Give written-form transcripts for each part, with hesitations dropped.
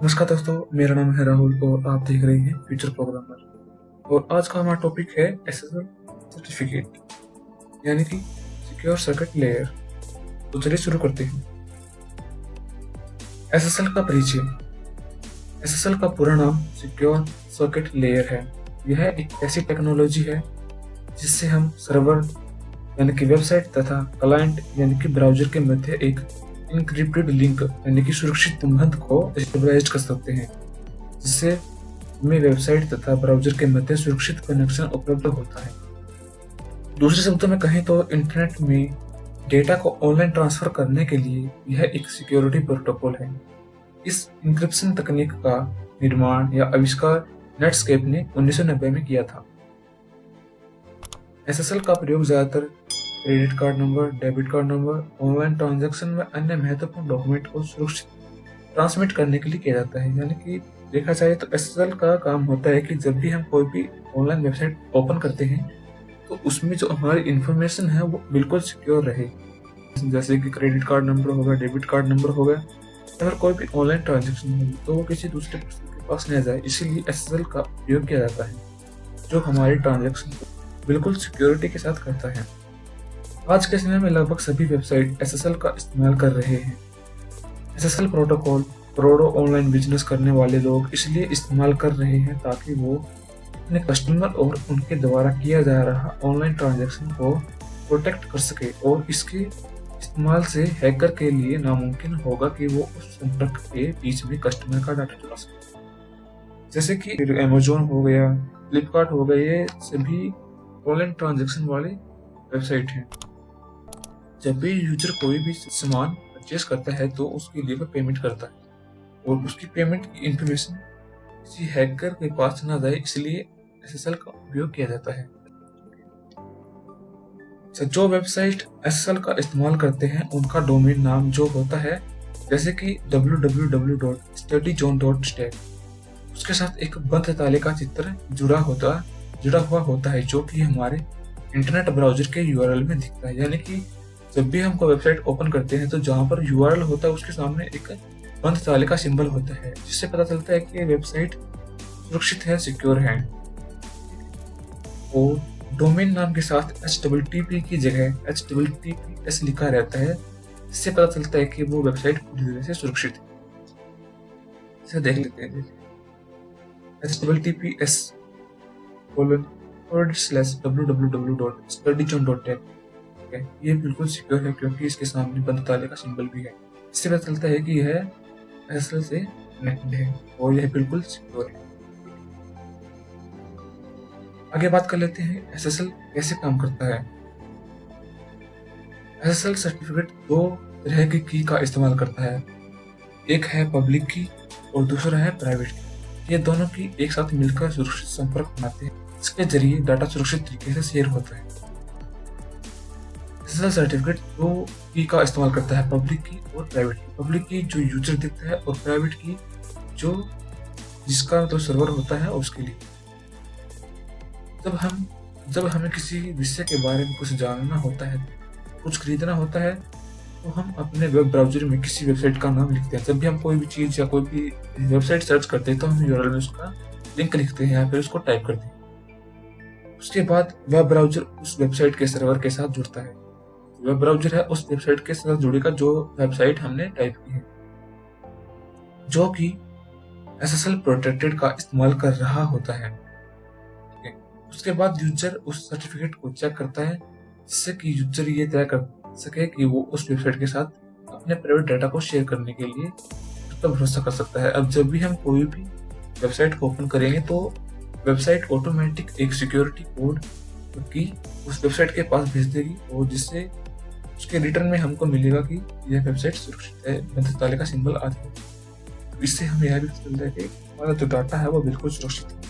नमस्कार दोस्तों, मेरा नाम है राहुल और आप देख रहे हैं फ्यूचर प्रोग्रामर। और आज का हमारा टॉपिक है एसएसएल सर्टिफिकेट यानी कि सिक्योर सर्किट लेयर। तो चलिए शुरू करते हैं। एसएसएल का परिचय। एसएसएल का पूरा नाम सिक्योर सर्किट लेयर है। यह एक ऐसी टेक्नोलॉजी है जिससे हम सर्वर यानी कि वेबसाइट तथा क्लाइंट यानी कि ब्राउजर के मध्य एक इनक्रिप्टेड लिंक यानी कि सुरक्षित संबंध को स्टेबलाइज कर सकते हैं, जिससे हमें वेबसाइट तथा ब्राउजर के मध्य सुरक्षित कनेक्शन उपलब्ध होता है। दूसरे शब्दों में कहें तो इंटरनेट में डेटा को ऑनलाइन ट्रांसफर करने के लिए यह एक सिक्योरिटी प्रोटोकॉल है। इस इंक्रिप्शन तकनीक का निर्माण या आविष्कार नेटस्केप ने 1990 में किया था। एसएसएल का प्रयोग ज्यादातर credit card number, debit card number, online transaction में अन्य महत्वपूर्ण डॉक्यूमेंट को सुरक्षित ट्रांसमिट करने के लिए किया जाता है। यानी कि देखा जाए तो एसएसएल का काम होता है कि जब भी हम कोई भी ऑनलाइन वेबसाइट ओपन करते हैं तो उसमें जो हमारी इंफॉर्मेशन है वो बिल्कुल सिक्योर रहे। जैसे कि क्रेडिट कार्ड नंबर हो गया, डेबिट कार्ड नंबर हो गया, अगर कोई भी ऑनलाइन ट्रांजेक्शन होगी तो वो किसी दूसरे पर्सन के पास नहीं जाए। इसीलिए एसएसएल का उपयोग किया जाता है, जो हमारी ट्रांजेक्शन को बिल्कुल सिक्योरिटी के साथ करता है। आज के समय में लगभग सभी वेबसाइट एसएसएल का इस्तेमाल कर रहे हैं। एसएसएल प्रोटोकॉल करोड़ों ऑनलाइन बिजनेस करने वाले लोग इसलिए इस्तेमाल कर रहे हैं ताकि वो अपने कस्टमर और उनके द्वारा किया जा रहा ऑनलाइन ट्रांजैक्शन को प्रोटेक्ट कर सके, और इसके इस्तेमाल से हैकर के लिए नामुमकिन होगा कि वो उस संपर्क के बीच में कस्टमर का डाटा चुरा सके। जैसे कि अमेजोन हो गया, फ्लिपकार्ट हो गया, ये सभी ऑनलाइन ट्रांजैक्शन वाले वेबसाइट हैं। जब भी यूजर कोई भी सामान परचेस करता है तो उसके लिए वो पेमेंट करता है, और उसकी पेमेंट की इंफॉर्मेशन किसी हैकर के पास ना जाए, इसलिए एसएसएल का उपयोग किया जाता है। जो वेबसाइट एसएसएल का इस्तेमाल करते हैं उनका डोमेन नाम जो होता है जैसे कि www.studyyzone.stack, उसके साथ एक बंद ताले का चित्र जुड़ा हुआ होता है, जो कि हमारे इंटरनेट ब्राउजर के यूआरएल में दिखता है। यानी कि जब भी हम कोई वेबसाइट ओपन करते हैं तो जहां पर यूआरएल होता है उसके सामने एक बंद ताले का सिंबल होता है, जिससे पता चलता है कि वेबसाइट सुरक्षित है, सिक्योर है। और डोमेन नाम के साथ HTTP की जगह HTTPS लिखा रहता है, जिससे पता चलता है कि वो वेबसाइट पूरी तरह से सुरक्षित है। इसे देख लेते हैं। https://www.studyyzone.stack, ये बिल्कुल सिक्योर है क्योंकि इसके सामने बंद ताले का सिंबल भी है। इससे पता चलता है कि यह एसएसएल से कनेक्टेड है और यह बिल्कुल सिक्योर है। आगे बात कर लेते हैं एसएसएल कैसे काम करता है। एसएसएल सर्टिफिकेट दो तरह की की का इस्तेमाल करता है, एक है पब्लिक की और दूसरा है प्राइवेट की। ये दोनों की एक साथ मिलकर सुरक्षित संपर्क बनाते हैं, इसके जरिए डाटा सुरक्षित तरीके से शेयर होता है। एसएसएल सर्टिफिकेट दो की का इस्तेमाल करता है, पब्लिक की और प्राइवेट की। पब्लिक की जो यूजर देखता है और प्राइवेट की जो जिसका तो सर्वर होता है उसके लिए। जब हमें किसी विषय के बारे में कुछ जानना होता है, कुछ खरीदना होता है, तो हम अपने वेब ब्राउजर में किसी वेबसाइट का नाम लिखते हैं। जब भी हम कोई भी चीज या कोई भी वेबसाइट सर्च करते हैं तो हम यूआरएल में उसका लिंक लिखते हैं या फिर उसको टाइप करते हैं। उसके बाद वेब ब्राउजर उस वेबसाइट के सर्वर के साथ जुड़ता है। वेब ब्राउजर है उस वेबसाइट के साथ जुड़ेगा जो वेबसाइट हमने टाइप की है, जो कि एसएसएल प्रोटेक्टेड का इस्तेमाल कर रहा होता है। उसके बाद यूजर उस सर्टिफिकेट को चेक करता है, जिससे कि यूजर ये तय कर सके कि वो उस वेबसाइट के साथ अपने प्राइवेट डाटा को शेयर करने के लिए उस पर भरोसा कर सकता है। अब जब भी हम कोई भी वेबसाइट को ओपन करेंगे तो वेबसाइट ऑटोमेटिक एक सिक्योरिटी कोड की उस वेबसाइट के पास भेज देगी, और जिससे उसके रिटर्न में हमको मिलेगा कि यह वेबसाइट सुरक्षित है, बंद ताले का सिंबल आदि है। तो इससे हमें यह भी पता चलता है कि हमारा जो डाटा है वो बिल्कुल सुरक्षित है।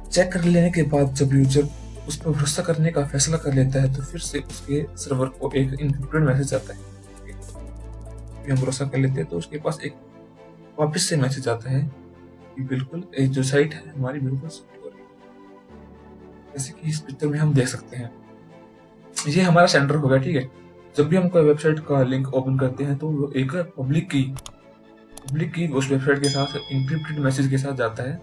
चेक कर लेने के बाद जब यूजर उस पर भरोसा करने का फैसला कर लेता है तो फिर से उसके सर्वर को एक इनक्रिप्टेड मैसेज आता है। हम भरोसा कर लेते हैं तो उसके पास एक वापस से मैसेज आता है कि बिल्कुल जो साइट है हमारी बिल्कुल सिक्योर है। जैसे कि इस पिक्चर में हम देख सकते हैं, ये हमारा सेंटर होगा, ठीक है। जब भी हम कोई वेबसाइट का लिंक ओपन करते हैं तो वो एक पब्लिक की उस वेबसाइट के साथ इंक्रिप्टेड मैसेज के साथ जाता है,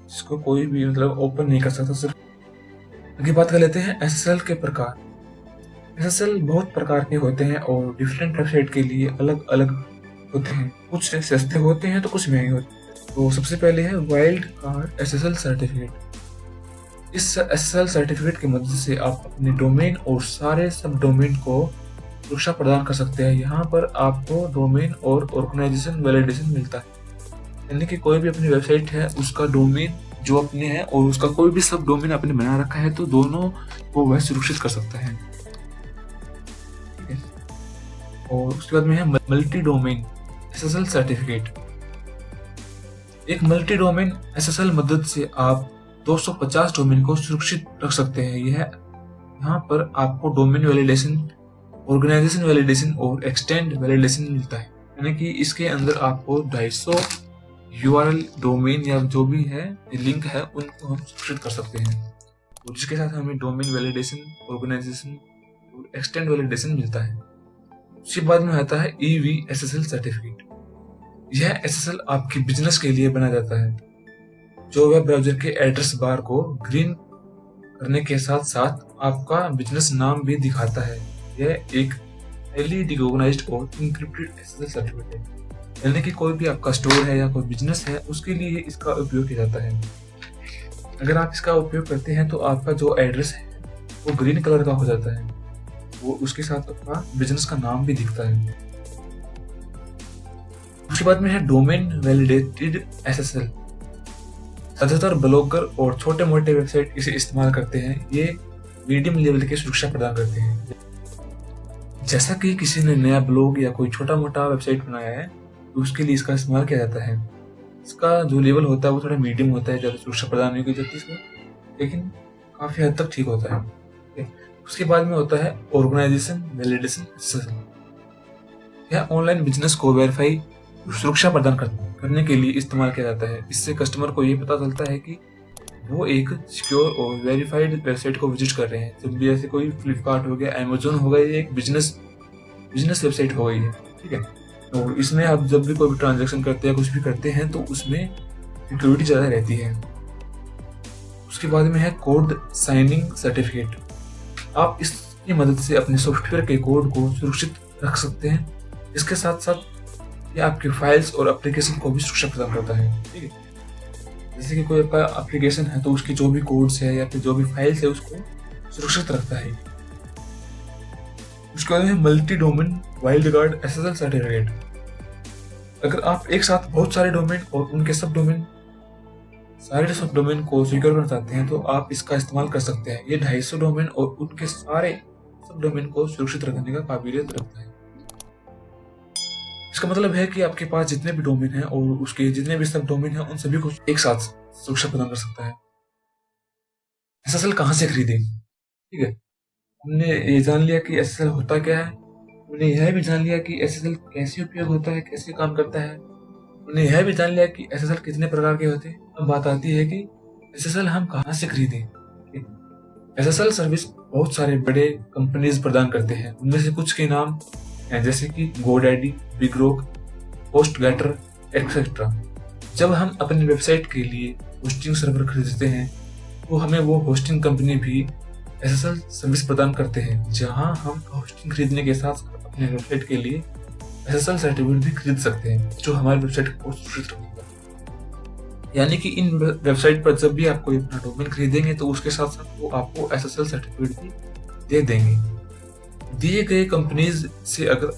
जिसको कोई भी मतलब ओपन नहीं कर सकता। सिर्फ आगे बात कर लेते हैं एसएसएल के प्रकार। एसएसएल बहुत प्रकार के होते हैं और डिफरेंट वेबसाइट के लिए अलग अलग होते हैं। कुछ सस्ते होते हैं तो कुछ महंगे होते हैं। तो सबसे पहले है वाइल्ड कार्ड एसएसएल सर्टिफिकेट। इस एसएसएल सर्टिफिकेट की मदद से आप अपने डोमेन और सारे सब डोमेन को सुरक्षा प्रदान कर सकते हैं। यहाँ पर आपको डोमेन और ऑर्गेनाइजेशन वैलिडेशन मिलता है, यानी कि कोई भी अपनी वेबसाइट है उसका डोमेन जो अपने है और उसका कोई भी सब डोमेन अपने बना रखा है तो दोनों को वह सुरक्षित कर सकता है। ठीक है, और उसके बाद में है मल्टी डोमेन एसएसएल सर्टिफिकेट। एक मल्टी डोमेन एसएसएल मदद से आप 250 डोमेन को सुरक्षित रख सकते हैं। यहाँ पर आपको डोमेन वैलिडेशन, ऑर्गेनाइजेशन वैलिडेशन और एक्सटेंड वैलिडेशन मिलता है, यानी कि इसके अंदर आपको 250 URL डोमेन या जो भी है लिंक है उनको हम सुरक्षित कर सकते हैं, और जिसके साथ हमें डोमेन वैलिडेशन, ऑर्गेनाइजेशन और एक्सटेंड वैलिडेशन मिलता है। उसके बाद में आता है EV-SSL सर्टिफिकेट। यह SSL आपके बिजनेस के लिए बना जाता है, जो वेब ब्राउजर के एड्रेस बार को ग्रीन करने के साथ साथ आपका बिजनेस नाम भी दिखाता है। यह एक हाईली रिकॉग्नाइज्ड और इंक्रिप्टेड SSL सर्टिफिकेट है, यानी कि कोई भी आपका स्टोर है या कोई बिजनेस है उसके लिए इसका उपयोग किया जाता है। अगर आप इसका उपयोग करते हैं तो आपका जो एड्रेस है वो ग्रीन कलर का हो जाता है, वो उसके साथ आपका बिजनेस का नाम भी दिखता है। उसके बाद में है डोमेन वैलिडेटेड SSL। ज्यादातर ब्लॉगर और छोटे मोटे वेबसाइट इसे इस्तेमाल करते हैं। ये मीडियम लेवल की सुरक्षा प्रदान करते हैं। जैसा कि किसी ने नया ब्लॉग या कोई छोटा मोटा वेबसाइट बनाया है तो उसके लिए इसका इस्तेमाल किया जाता है। इसका जो लेवल होता है वो थोड़ा मीडियम होता है, ज़्यादा सुरक्षा प्रदान नहीं की जाती इसमें, लेकिन काफ़ी हद तक ठीक होता है। उसके बाद में होता है ऑर्गेनाइजेशन वैलिडेशन SSL। यह ऑनलाइन बिजनेस को वेरीफाई सुरक्षा प्रदान करने के लिए इस्तेमाल किया जाता है। इससे कस्टमर को ये पता चलता है कि वो एक सिक्योर और वेरीफाइड वेबसाइट को विजिट कर रहे हैं। जब भी ऐसे कोई फ्लिपकार्ट हो गया, अमेजोन हो गया, ये एक बिजनेस वेबसाइट हो गई है। ठीक है, तो इसमें आप जब भी कोई भी ट्रांजैक्शन करते हैं, कुछ भी करते हैं तो उसमें सिक्योरिटी ज़्यादा रहती है। उसके बाद में है कोड साइनिंग सर्टिफिकेट। आप इसकी मदद से अपने सॉफ्टवेयर के कोड को सुरक्षित रख सकते हैं। इसके साथ साथ ये आपके फाइल्स और एप्लीकेशन को भी सुरक्षा प्रदान करता है। ठीक है, जैसे कि कोई आपका एप्लीकेशन है तो उसकी जो भी कोड्स है या फिर जो भी फाइल्स है उसको सुरक्षित रखता है। उसके बाद में multi domain wild card SSL certificate. अगर आप एक साथ बहुत सारे डोमेन और उनके सब डोमेन को सिक्योर करना चाहते हैं तो आप इसका इस्तेमाल कर सकते हैं। ये 250 डोमेन और उनके सारे सब डोमेन को सुरक्षित रखने का काबिलियत रखता है। इसका मतलब है कि आपके पास जितने भी डोमेन हैं और उसके जितने भी सब डोमेन हैं उन सभी को एक साथ सुरक्षा प्रदान कर सकता है। SSL कहाँ से खरीदें? ठीक है, हमने ये जान लिया कि SSL होता क्या है, हमने यह भी जान लिया कि SSL कैसे उपयोग होता है, कैसे काम करता है, हमने यह भी जान लिया कि SSL कितने प्रकार के होते हैं। अब बात आती है कि SSL हम कहाँ से खरीदें। SSL सर्विस बहुत सारे बड़े कंपनीज प्रदान करते हैं। उनमें से कुछ के नाम हैं जैसे कि GoDaddy, BigRock, HostGator एक्सेट्रा। जब हम अपनी वेबसाइट के लिए होस्टिंग सर्वर खरीदते हैं तो हमें वो होस्टिंग कंपनी भी SSL सर्विस प्रदान करते हैं, जहां हम होस्टिंग खरीदने के साथ अपने वेबसाइट के लिए SSL सर्टिफिकेट भी खरीद सकते हैं, जो हमारी वेबसाइट को सुरक्षित रखेगा। यानी कि इन वेबसाइट पर जब भी आप कोई अपना डोमेन खरीदेंगे तो उसके साथ साथ वो आपको SSL सर्टिफिकेट भी दे देंगे। दिए गए कंपनीज से अगर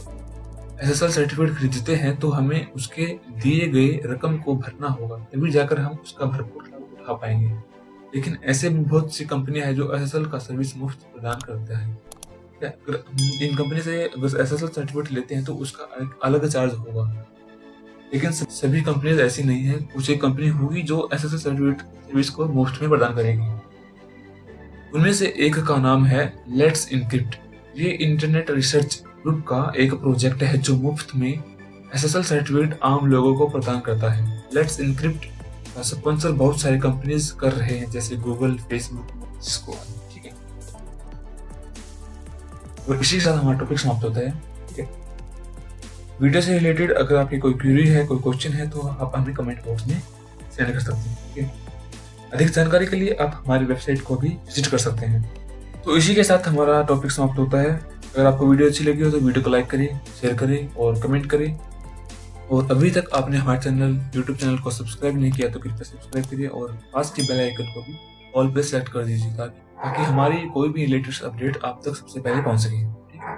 SSL सर्टिफिकेट खरीदते हैं तो हमें उसके दिए गए रकम को भरना होगा, तभी जाकर हम उसका भरपूर लाभ उठा पाएंगे। लेकिन ऐसे बहुत सी कंपनियां हैं जो SSL का सर्विस मुफ्त प्रदान करता है। अगर इन कंपनी से अगर SSL सर्टिफिकेट लेते हैं तो उसका एक अलग चार्ज होगा, लेकिन सभी कंपनीज ऐसी नहीं है। कुछ एक कंपनी होगी जो SSL सर्टिफिकेट सर्विस को मुफ्त में प्रदान करेगी। उनमें से एक का नाम है लेट्स इनक्रिप्ट। ये इंटरनेट रिसर्च ग्रुप का एक प्रोजेक्ट है जो मुफ्त में SSL सर्टिफिकेट आम लोगों को प्रदान करता है। लेट्स इनक्रिप्ट का स्पॉन्सर बहुत सारी कंपनीज कर रहे हैं जैसे गूगल, फेसबुक, जिसको। ठीक है, और इसी के साथ हमारा टॉपिक समाप्त होता है। ठीक है, वीडियो से रिलेटेड अगर आपकी कोई क्वेरी है, कोई क्वेश्चन है, तो आप हमें कमेंट बॉक्स में सेंड कर सकते हैं। ठीक है, अधिक जानकारी के लिए आप हमारी वेबसाइट को भी विजिट कर सकते हैं। तो इसी के साथ हमारा टॉपिक समाप्त होता है। अगर आपको वीडियो अच्छी लगी हो तो वीडियो को लाइक करें, शेयर करें और कमेंट करें। और अभी तक आपने हमारे यूट्यूब चैनल को सब्सक्राइब नहीं किया तो कृपया सब्सक्राइब करिए और पास के बेल आइकन को भी ऑल पे सेलेक्ट कर दीजिए ताकि हमारी कोई भी लेटेस्ट अपडेट आप तक सबसे पहले पहुंच सके। ठीक है,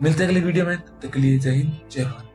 मिलते हैं अगली वीडियो में, तब तक के लिए जय हिंद, जय भारत।